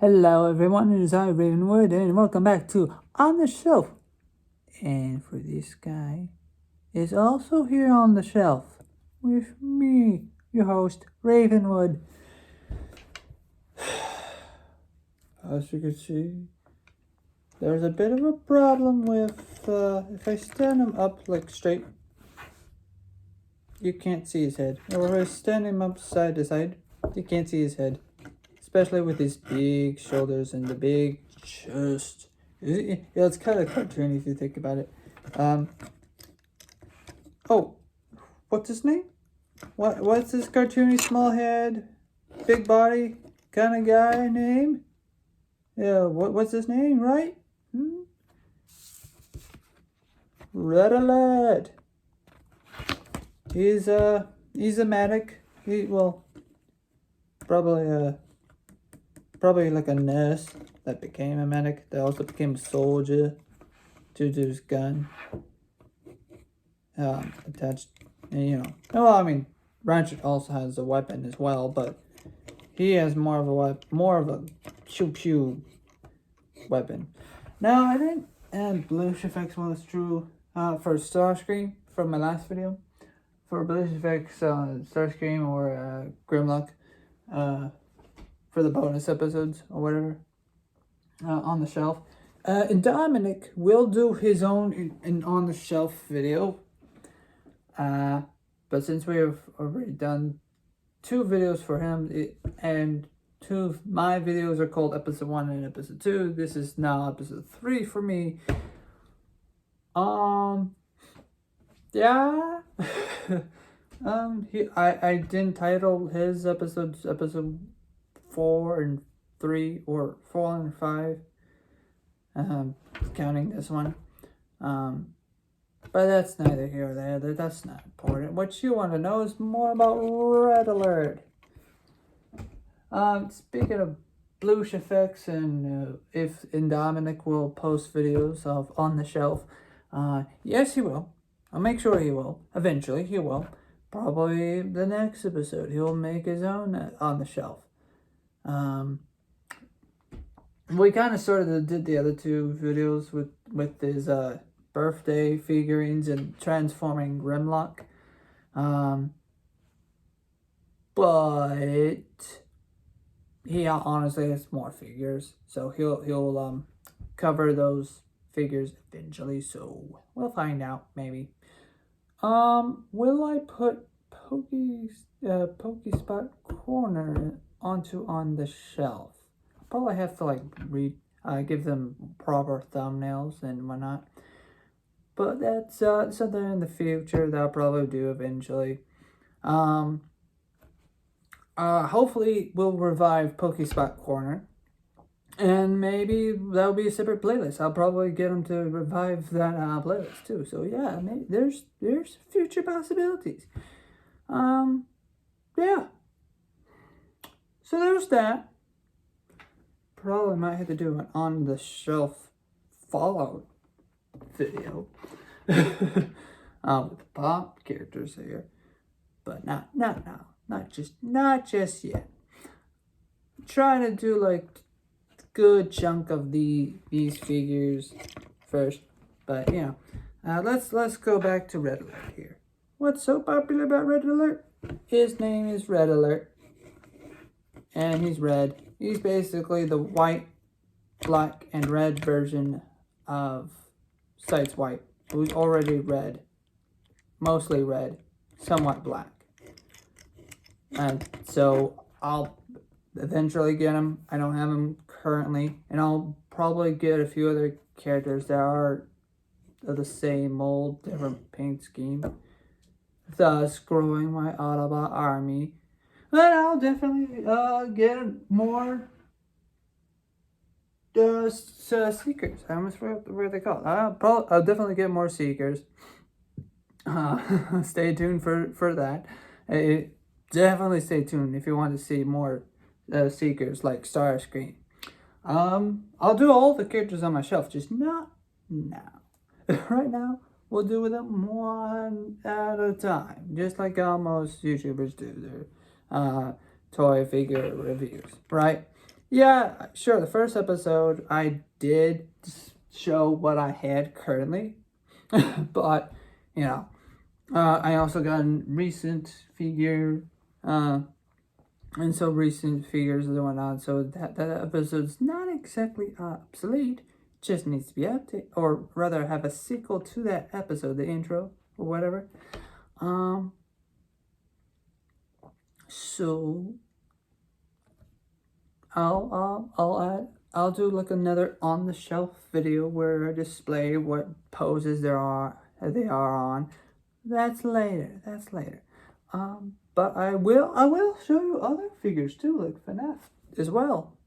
Hello everyone, it is I, Ravenwood, and welcome back to On the Shelf. And for this guy is also here on the shelf with me, your host, Ravenwood. As you can see, there's a bit of a problem with, if I stand him up like straight, you can't see his head. Or if I stand him up side to side, you can't see his head. Especially with his big shoulders and the big chest. Yeah, it's kind of cartoony if you think about it. Oh, what's his name? What's this cartoony small head, big body kind of guy name? Yeah, what's his name, right? Red Alert. He's a medic. Probably like a nurse that became a medic. That also became a soldier due to his gun attached. And, well, I mean, Ratchet also has a weapon as well, but he has more of a pew pew weapon. Now, I didn't add Bluish effects while it's true for Starscream from my last video. For Bluish effects, Starscream or Grimlock, for the bonus episodes or whatever, on the shelf. And Dominic will do his own in on the shelf video. But since we have already done 2 videos for him, and 2 of my videos are called episode 1 and episode 2, this is now episode 3 for me. Yeah. I didn't title his episodes episode 4 and 3 or 4 and 5, counting this one. But that's neither here nor there. That's not important. What you want to know is more about Red Alert. Speaking of Bluish effects, and if Dominic will post videos of On the Shelf, yes, he will. I'll make sure he will. Eventually, he will. Probably the next episode, he'll make his own On the Shelf. We kind of sort of did the other 2 videos with his birthday figurines and transforming Grimlock. But he honestly has more figures, so he'll cover those figures eventually. So we'll find out maybe. Will I put Pokespot Corner onto On the Shelf? I'll probably have to give them proper thumbnails and whatnot. But that's something in the future that I'll probably do eventually. Hopefully we'll revive Pokespot Corner. And maybe that'll be a separate playlist. I'll probably get them to revive that playlist too. So yeah, maybe there's future possibilities. Yeah. So there's that. Probably might have to do an On the Shelf Fallout video with the pop characters here, but not now, not just yet. I'm trying to do like good chunk of these figures first, but let's go back to Red Alert here. What's so popular about Red Alert? His name is Red Alert, and he's red. He's basically the white, black, and red version of Sideswipe, who's already red, mostly red, somewhat black. And so I'll eventually get him. I don't have him currently, and I'll probably get a few other characters that are of the same mold, different paint scheme, thus growing my Autobot army. And I'll definitely get more Seekers. I almost forgot what they call it. I'll definitely get more Seekers. Stay tuned for that. Definitely stay tuned if you want to see more Seekers like Starscream. I'll do all the characters on my shelf, just not now. Right now, we'll do them one at a time, just like most YouTubers do their toy figure reviews, right? Yeah, sure. The first episode I did show what I had currently, but you know, I also got a recent figure, uh, and so recent figures and whatnot. So that episode's not exactly obsolete. Just needs to be updated, or rather, have a sequel to that episode, the intro or whatever. Um. So I'll do like another on the shelf video where I display what poses they are on. That's later. That's later. But I will show you other figures too, like FNAF as well.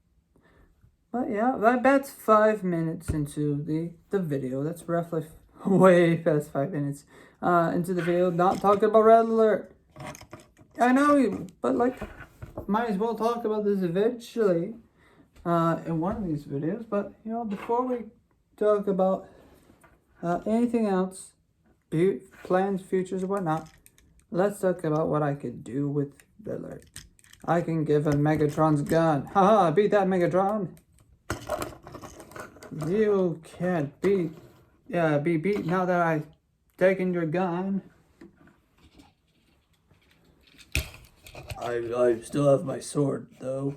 But yeah, that's 5 minutes into the video. That's roughly way past 5 minutes into the video. Not talking about Red Alert. I know, but like, might as well talk about this eventually in one of these videos. But you know, before we talk about anything else, plans, futures, or whatnot, let's talk about what I could do with Red Alert. I can give him Megatron's gun. Haha, beat that, Megatron. You can't be beat now that I've taken your gun. I still have my sword though,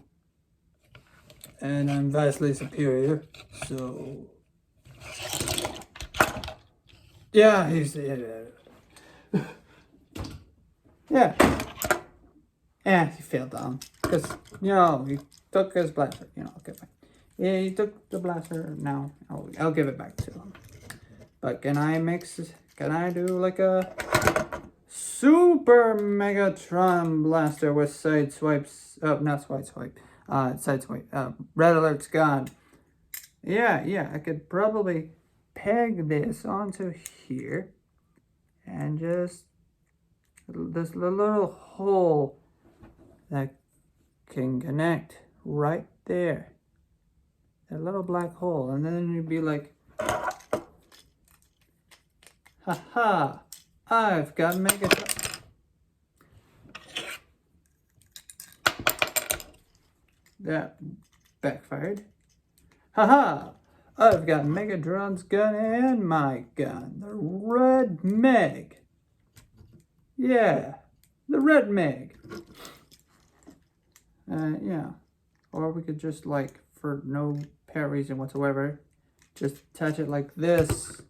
and I'm vastly superior. So yeah, yeah. Yeah, he fell down because you know he took his blaster. You know, okay, fine. Yeah, he took the blaster. Now I'll give it back to him. But can I do like a Super Megatron blaster with side swipes? Not side swipe. Side swipe. Red Alert's gone. Yeah. I could probably peg this onto here, and just this little hole that can connect right there. That little black hole, and then you'd be like, haha, I've got Megatron. That backfired. Haha, I've got Megatron's gun and my gun, the Red Meg. Yeah, the Red Meg. Yeah. Or we could just, like, for no apparent reason whatsoever, just touch it like this.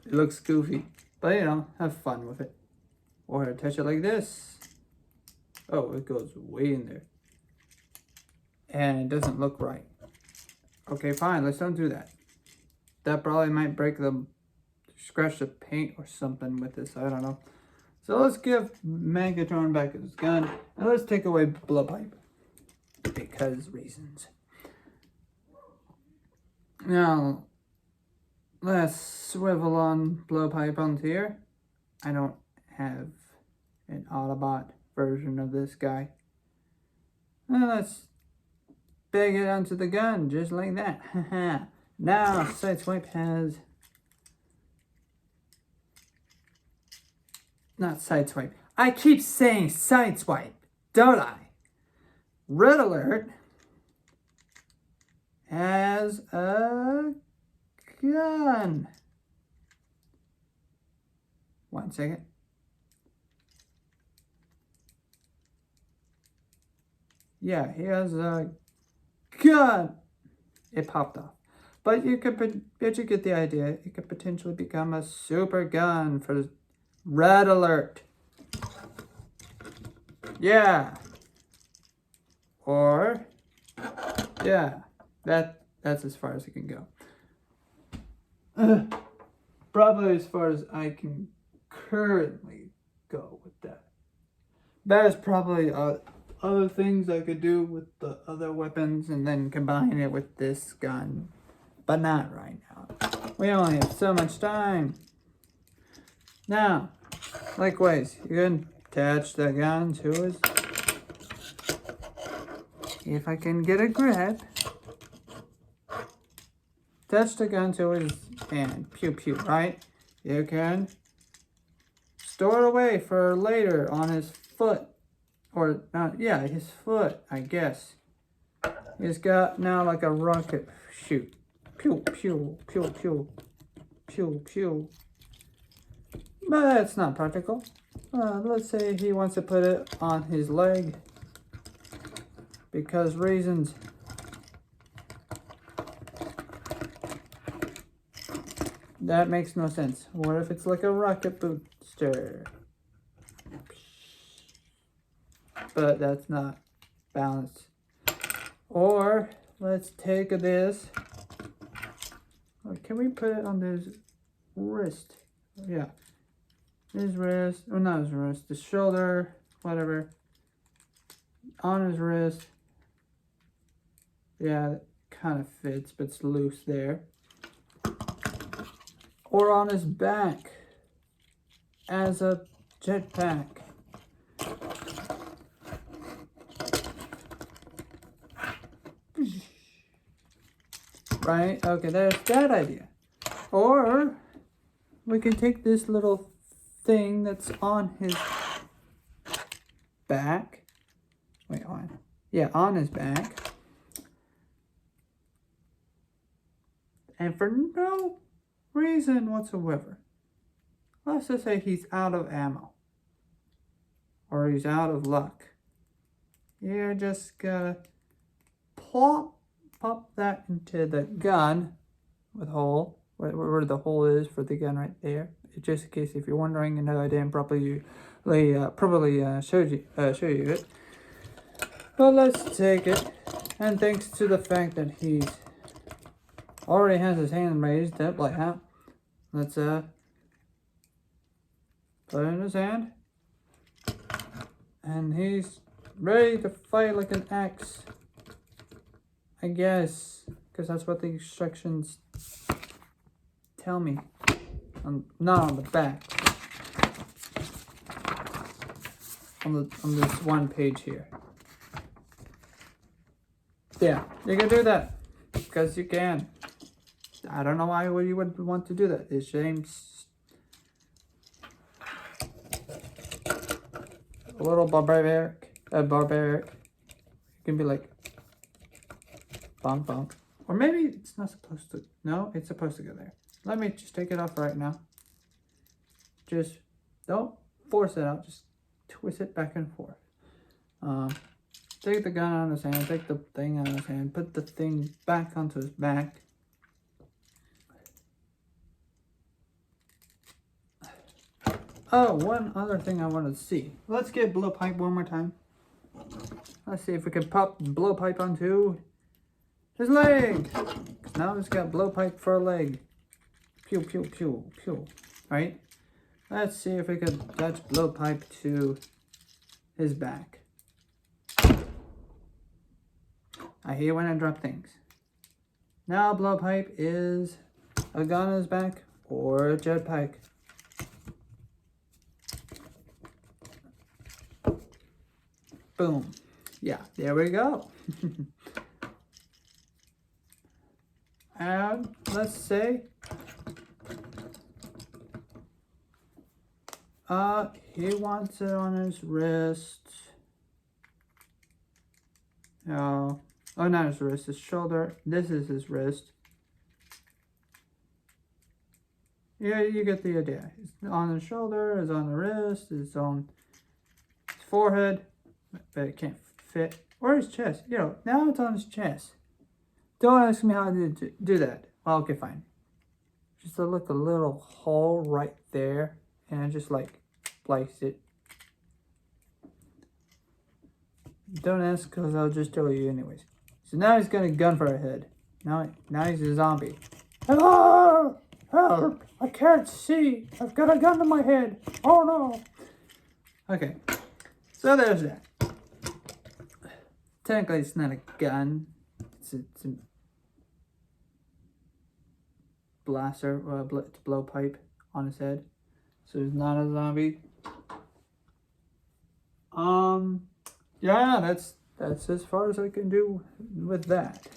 It looks goofy, but you know, have fun with it. Or touch it like this. Oh, it goes way in there. And it doesn't look right. Okay, fine, let's don't do that. That probably might scratch the paint or something with this, I don't know. So let's give Megatron back his gun, and let's take away Blowpipe. Because reasons. Now, let's swivel on Blowpipe onto here. I don't have an Autobot version of this guy. And let's peg it onto the gun, just like that. Now, Sideswipe has... Not Sideswipe. I keep saying Sideswipe, don't I? Red Alert has a gun. 1 second. Yeah, he has a gun. It popped off. But you get the idea. It could potentially become a super gun for Red Alert. Yeah. Or, yeah, that's as far as it can go. Probably as far as I can currently go with that. There's probably other things I could do with the other weapons and then combine it with this gun. But not right now. We only have so much time. Now, likewise, you can attach the gun to his... If I can get a grip, touch the gun to his hand. Pew pew, right? You can store it away for later on his foot Or, yeah, his foot, I guess. He's got now like a rocket shoot. Pew, pew, pew, pew, pew, pew. But that's not practical. Let's say he wants to put it on his leg. Because reasons. That makes no sense. What if it's like a rocket booster? But that's not balanced. Or let's take this. Can we put it on his wrist? Yeah. His wrist. Or not his wrist. The shoulder. Whatever. On his wrist. Yeah, that kind of fits, but it's loose there. Or on his back. As a jetpack. Right? Okay, there's that idea. Or we can take this little thing that's on his back. Wait, on. Yeah, on his back. And for no reason whatsoever, let's just say he's out of ammo. Or he's out of luck. You're just gonna pop that into the gun with hole, where the hole is for the gun right there. Just in case if you're wondering, and I didn't probably show you it. But let's take it, and thanks to the fact that he already has his hand raised up like that, let's put it in his hand, and he's ready to fight like an axe. I guess, because that's what the instructions tell me. Not on the back. On this one page here. Yeah, you can do that. Because you can. I don't know why you would want to do that. It seems a little barbaric. You can be like, bonk, bonk. Or maybe it's not supposed to. No, it's supposed to go there. Let me just take it off right now. Just don't force it out. Just twist it back and forth. Take the gun out of his hand. Take the thing out of his hand. Put the thing back onto his back. Oh, one other thing I wanted to see. Let's get blowpipe one more time. Let's see if we can pop blowpipe onto his leg. Now he's got blowpipe for a leg. Pew, pew, pew, pew. Right? Let's see if we can attach blowpipe to his back. I hate when I drop things. Now blowpipe is a gun on his back or a jetpack. Boom. Yeah, there we go. And let's say he wants it on his wrist. Oh, not his wrist, his shoulder. This is his wrist. Yeah, you get the idea. It's on the shoulder, it's on the wrist, it's on his forehead, but it can't fit. Or his chest. You know, now it's on his chest. Don't ask me how to do that. Well, okay, fine. Just look a little hole right there, and I just like place it. Don't ask, because I'll just tell you anyways. So now he's got a gun for a head. Now he's a zombie. Hello! Help! I can't see. I've got a gun to my head. Oh no! Okay. So there's that. Technically, it's not a gun. It's a blaster, it's a blowpipe on his head. So he's not a zombie. Yeah, that's as far as I can do with that.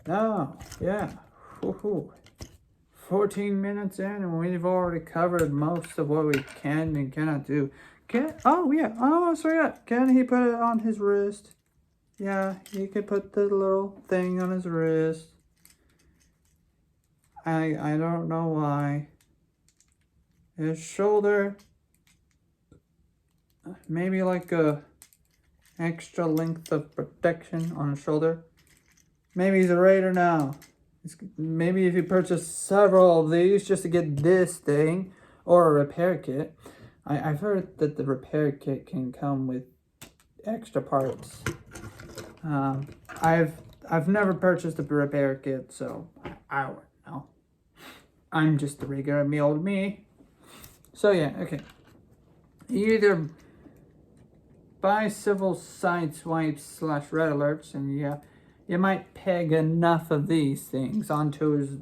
Now, yeah. Woohoo. 14 minutes in, and we've already covered most of what we can and cannot do. Oh yeah, oh so yeah, can he put it on his wrist? Yeah, he could put the little thing on his wrist. I don't know why. His shoulder, maybe like a extra length of protection on his shoulder. Maybe he's a raider now. Maybe if you purchase several of these just to get this thing or a repair kit. I've heard that the repair kit can come with extra parts. I've never purchased a repair kit, so I don't know. I'm just a regular me old me. So yeah, okay. You either buy civil side swipes / red alerts, and yeah, you might peg enough of these things onto his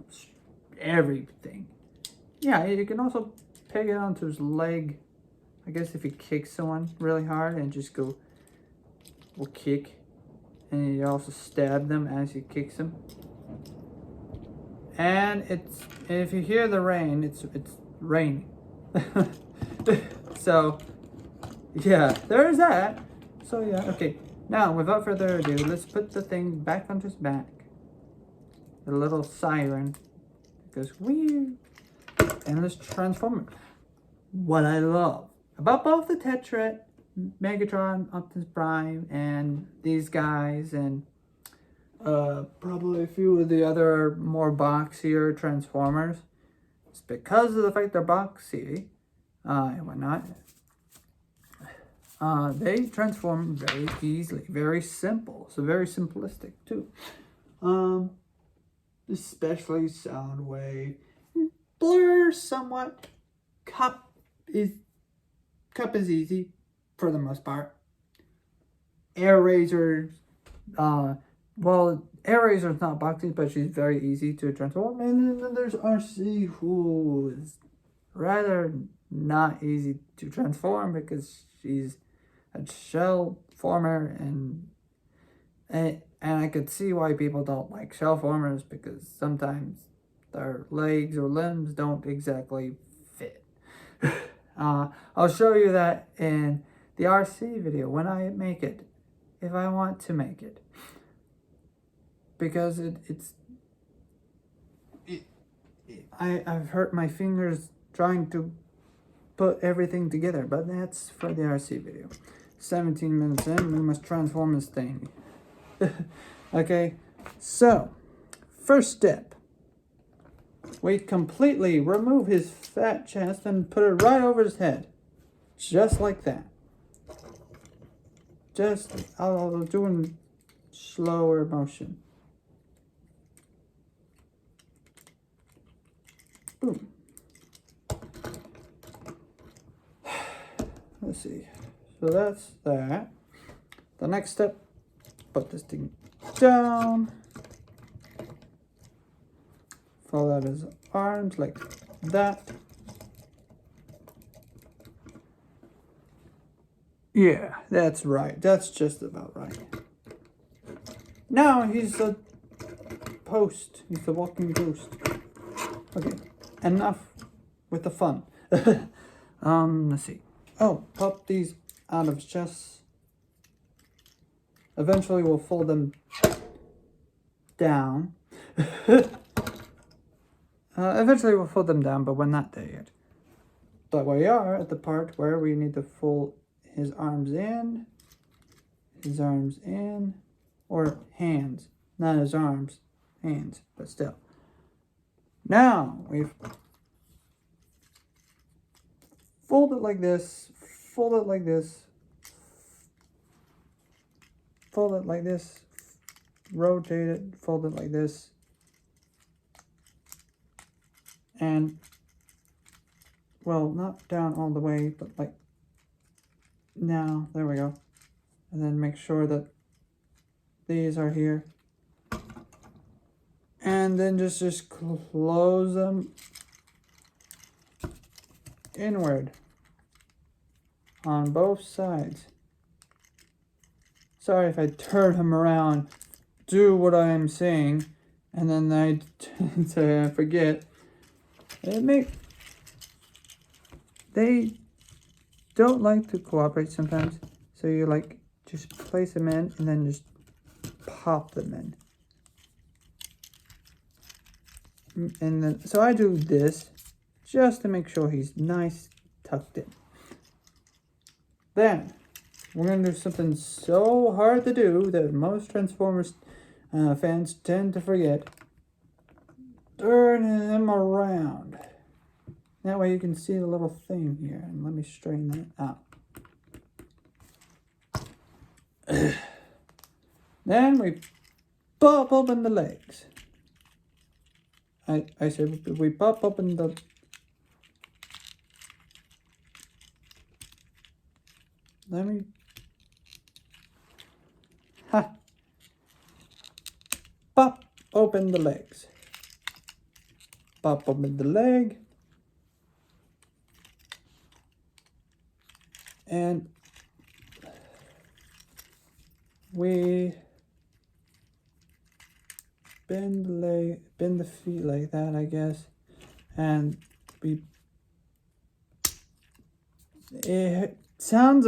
everything. Yeah, you can also peg it onto his leg. I guess if you kick someone really hard and just go or kick, and you also stab them as you kick them. And if you hear the rain, it's raining. So yeah, there's that. So yeah, okay. Now without further ado, let's put the thing back onto his back. The little siren goes weird, and let's transform it. What I love about both the Tetra, Megatron, Optimus Prime, and these guys, and probably a few of the other more boxier Transformers, it's because of the fact they're boxy and whatnot. They transform very easily, very simple, so very simplistic too. Especially Soundwave, Blur somewhat. Cup is easy for the most part. Airazor, well, Airazor's not boxy, but she's very easy to transform. And then there's RC, who is rather not easy to transform because she's a shell former, and I could see why people don't like shell formers, because sometimes their legs or limbs don't exactly fit. I'll show you that in the RC video when I make it, if I want to make it, because I've hurt my fingers trying to put everything together, but that's for the RC video. 17 minutes in, we must transform this thing. Okay, so first step, we completely remove his fat chest and put it right over his head, just like that. Just I'll do in slower motion. Boom. Let's see. So that's that. The next step, put this thing down. Fold out his arms like that. Yeah, that's right. That's just about right. Now he's a post. He's a walking ghost. Okay, enough with the fun. Let's see. Oh, pop these out of his chest. Eventually we'll fold them down. Eventually we'll fold them down, but we're not there yet. But we are at the part where we need to fold his arms in, or hands, not his arms, hands, but still. Now we've fold it like this, fold it like this, fold it like this, rotate it, fold it like this, and, well, not down all the way, but like, now, there we go. And then make sure that these are here. And then just close them inward on both sides. Sorry if I turn him around, do what I am saying, and then I forget. They don't like to cooperate sometimes. So you like just place them in and then just pop them in. And then, so I do this just to make sure he's nice tucked in. Then we're going to do something so hard to do that most Transformers fans tend to forget. Turn him around. That way you can see the little thing here. And let me straighten that out. Then we pop open the legs. I said we pop open the... Let me... Ha! Pop open the legs. Pop open the leg. And we bend the leg, bend the feet like that, I guess. And it sounds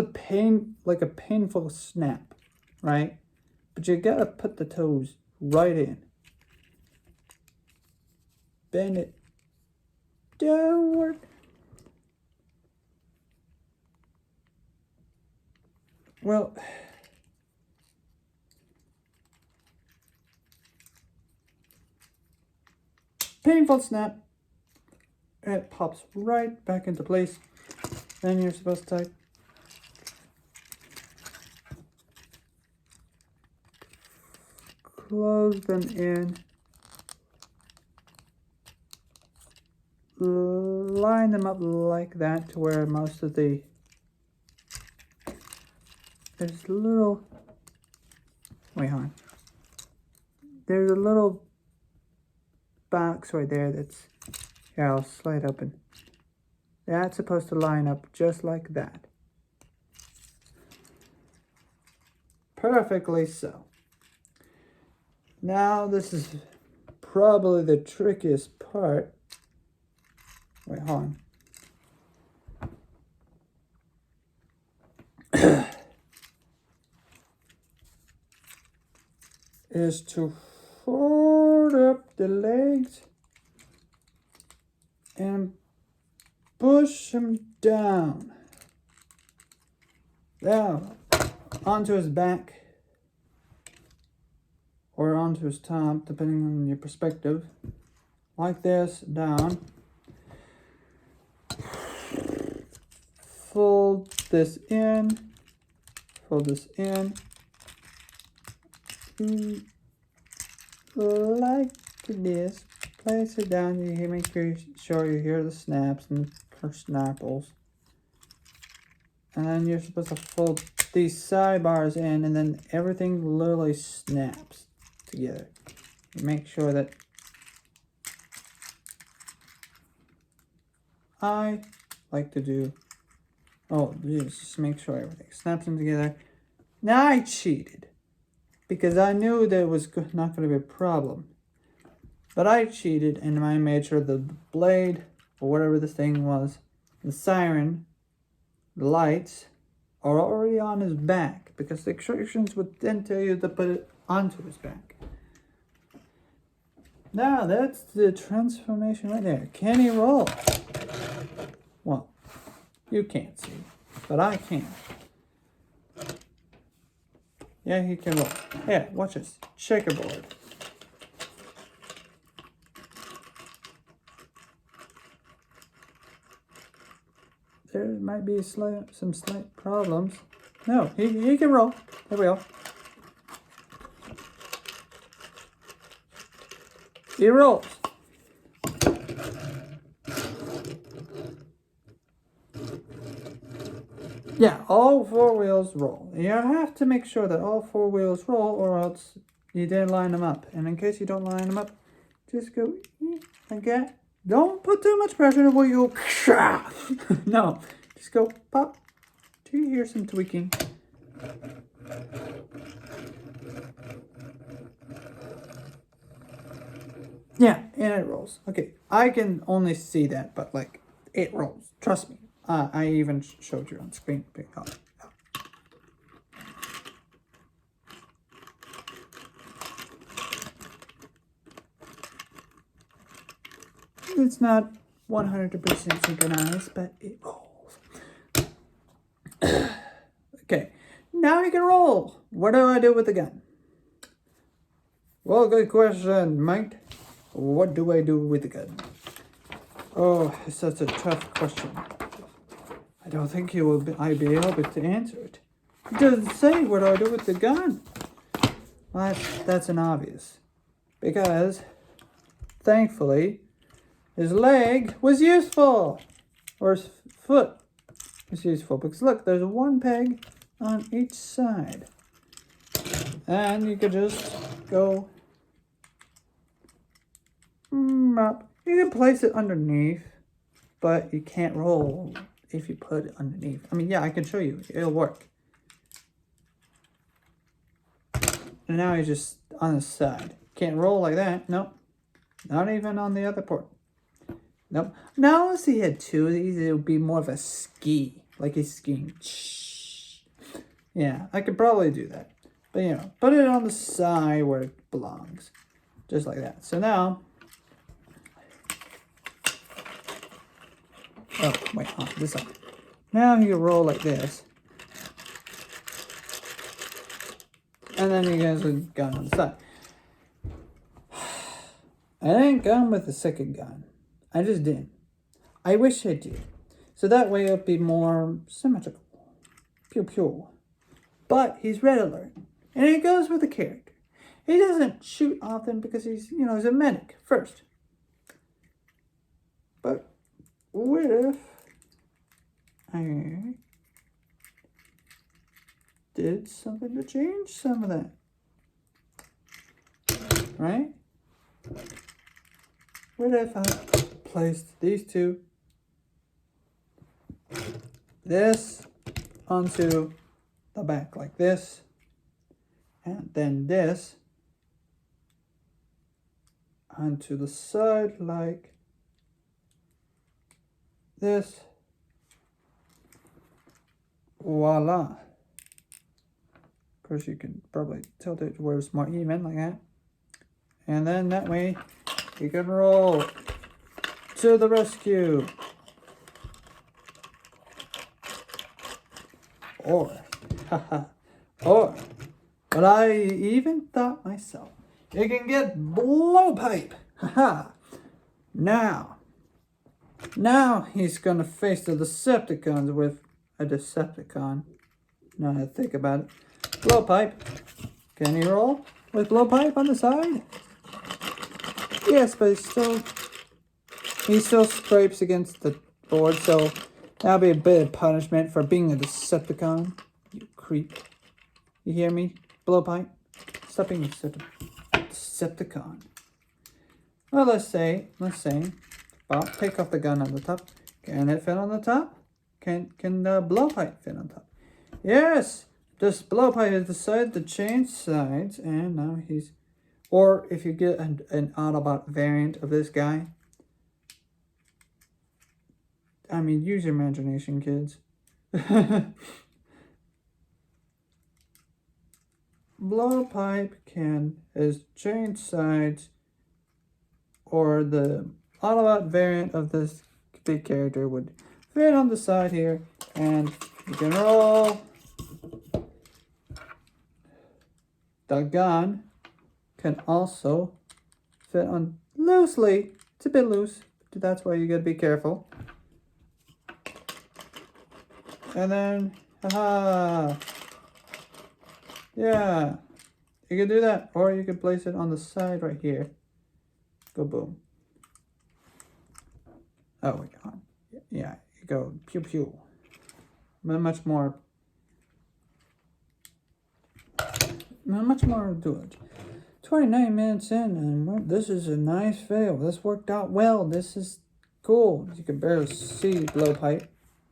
like a painful snap, right? But you gotta put the toes right in. Bend it downward. Well, painful snap. It pops right back into place. Then you're supposed to close them in. Line them up like that to where most of the... There's a little... Wait, hold on. There's a little box right there that's... Here, I'll slide open. That's supposed to line up just like that. Perfectly so. Now this is probably the trickiest part. Wait, hold on. Is to fold up the legs and push him down onto his back or onto his top, depending on your perspective, like this, down. Fold this in, like this. Place it down. You make sure you hear the snaps and the snapples. And then you're supposed to fold these sidebars in, and then everything literally snaps together. You make sure that I like to do. Oh, just make sure everything snaps in together. Now I cheated because I knew there was not going to be a problem. But I cheated and I made sure the blade, or whatever this thing was, the siren, the lights, are already on his back, because the instructions would then tell you to put it onto his back. Now that's the transformation right there. Can he roll? Well, you can't see, but I can. Yeah, he can roll. Yeah, watch this. Checkerboard. There might be some slight problems. No, he can roll. There we go. He rolls. Yeah, all four wheels roll. You have to make sure that all four wheels roll, or else you didn't line them up. And in case you don't line them up, just go like that. Don't put too much pressure where you no, just go pop. Do you hear some tweaking? Yeah, and it rolls. Okay, I can only see that, but like, it rolls. Trust me, I even showed you on screen. Oh. It's not 100% synchronized, but it rolls. Okay, now you can roll. What do I do with the gun? Well, good question, mate. What do I do with the gun? Oh, it's such a tough question. I don't think I'd be able to answer it. It doesn't say what do I do with the gun. Well, that's an obvious. Because, thankfully, his leg was useful. Or his foot was useful. Because look, there's one peg on each side. And you could just go up. You can place it underneath, but you can't roll if you put it underneath. I mean, yeah, I can show you. It'll work. And now he's just on the side. Can't roll like that. Nope. Not even on the other port. Nope. Now, unless he had two of these, it would be more of a ski. Like he's skiing. Yeah, I could probably do that. But, you know, put it on the side where it belongs. Just like that. So now... Oh, wait, on this side. Now you can roll like this. And then you guys have gun on the side. I didn't gun with the second gun. I just didn't. I wish I did. So that way it'll be more symmetrical. Pew pew. But he's red alert. And it goes with the character. He doesn't shoot often because he's, you know, he's a medic first. But what if I did something to change some of that? Right? What if I placed these two, this onto the back like this, and then this onto the side like this. Voila. Of course, you can probably tilt it where it's more even like that. And then that way you can roll to the rescue. Or, or, but I even thought myself, you can get blowpipe. Haha. Now he's gonna face the Decepticons with a Decepticon. Now I think about it. Blowpipe. Can he roll with blowpipe on the side? Yes, but he still scrapes against the board, so that'll be a bit of punishment for being a Decepticon. You creep. You hear me? Blowpipe. Stop being a Decepticon. Well, let's say, well, take off the gun on the top. Can it fit on the top? Can the blowpipe fit on top? Yes! This blowpipe has decided to change sides, and now he's... Or if you get an Autobot variant of this guy. I mean, use your imagination, kids. Blowpipe is change sides, or the Autobot variant of this big character would fit on the side here, and you can roll. The gun can also fit on loosely. It's a bit loose. That's why you gotta be careful. And then, haha. Yeah. You can do that. Or you can place it on the side right here. Go boom. Oh, wait, on. Yeah, you go pew pew. Much more good. 29 minutes in, and this is a nice fail. This worked out well. This is cool. You can barely see blowpipe.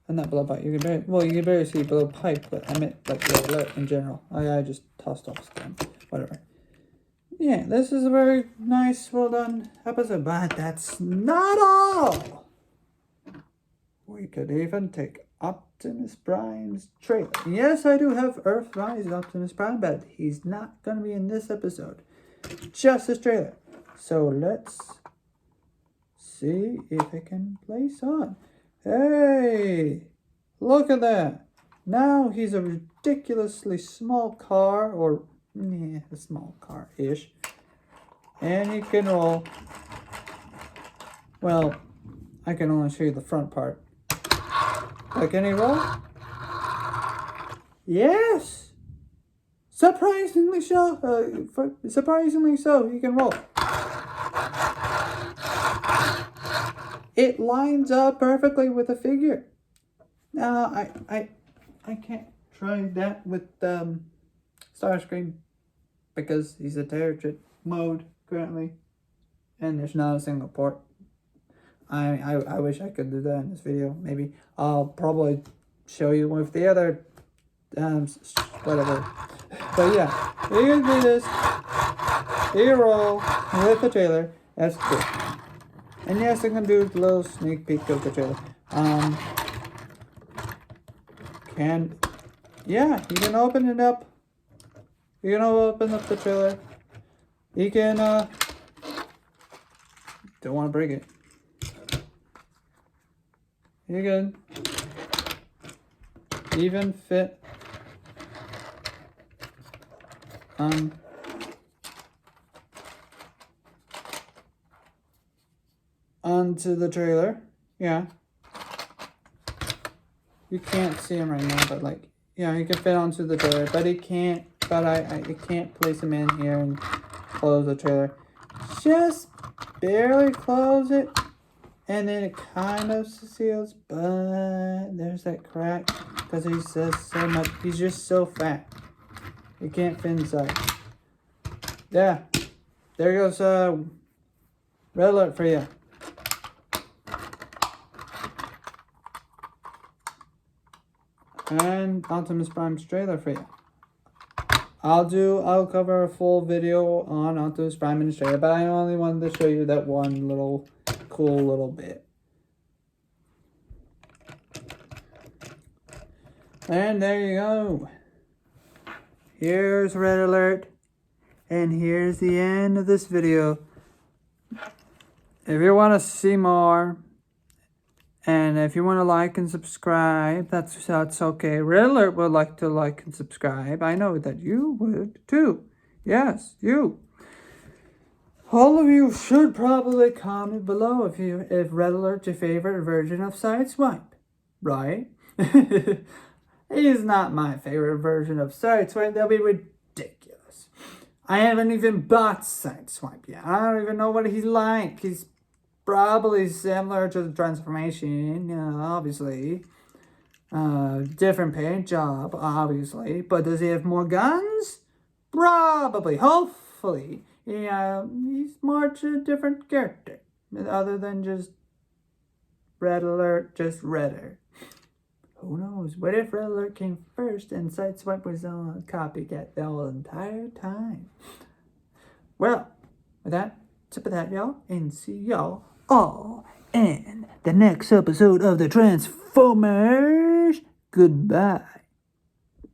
Not blowpipe. You can barely see blowpipe, but I meant like the alert in general. I just tossed off some. Whatever. Yeah, this is a very nice, well done episode, but that's not all. We could even take Optimus Prime's trailer. Yes, I do have Earthrise Optimus Prime, but he's not going to be in this episode. Just this trailer. So let's see if it can place on. Hey! Look at that! Now he's a ridiculously small car, or a small car-ish. And he can roll. Well, I can only show you the front part. But can he roll? Yes! Surprisingly so. Surprisingly so, he can roll. It lines up perfectly with the figure. Now, I can't try that with Starscream because he's a turret mode currently, and there's not a single port. I wish I could do that in this video. Maybe I'll probably show you with the other whatever. But yeah, you can do this. You roll with the trailer. That's cool. And yes, I can do a little sneak peek of the trailer. You can open it up. You can open up the trailer. You can don't want to break it. You can even fit onto the trailer. Yeah. You can't see him right now, but like, yeah, he can fit onto the trailer, but he can't, but I can't place him in here and close the trailer. Just barely close it, and then it kind of seals, but there's that crack, because he's just so much, he's just so fat. He can't fit inside. Yeah, there goes Red Alert for you. And Optimus Prime's trailer for you. I'll cover a full video on Optimus Prime and his trailer, but I only wanted to show you that one little cool little bit. And there you go. Here's Red Alert. And here's the end of this video. If you want to see more, and if you want to like and subscribe, that's okay. Red Alert would like to like and subscribe. I know that you would too. Yes, you. All of you should probably comment below if Red Alert's your favorite version of Sideswipe, right? It is not my favorite version of Sideswipe. That'll be ridiculous. I haven't even bought Sideswipe yet. I don't even know what he's like. He's probably similar to the Transformation, obviously. Different paint job, obviously. But does he have more guns? Probably. Hopefully. Yeah, he's much a different character. Other than just Red Alert, just redder. Who knows? What if Red Alert came first and Sideswipe was on copycat the whole entire time? Well, with that, tip of that, y'all, and see y'all all in the next episode of the Transformers. Goodbye.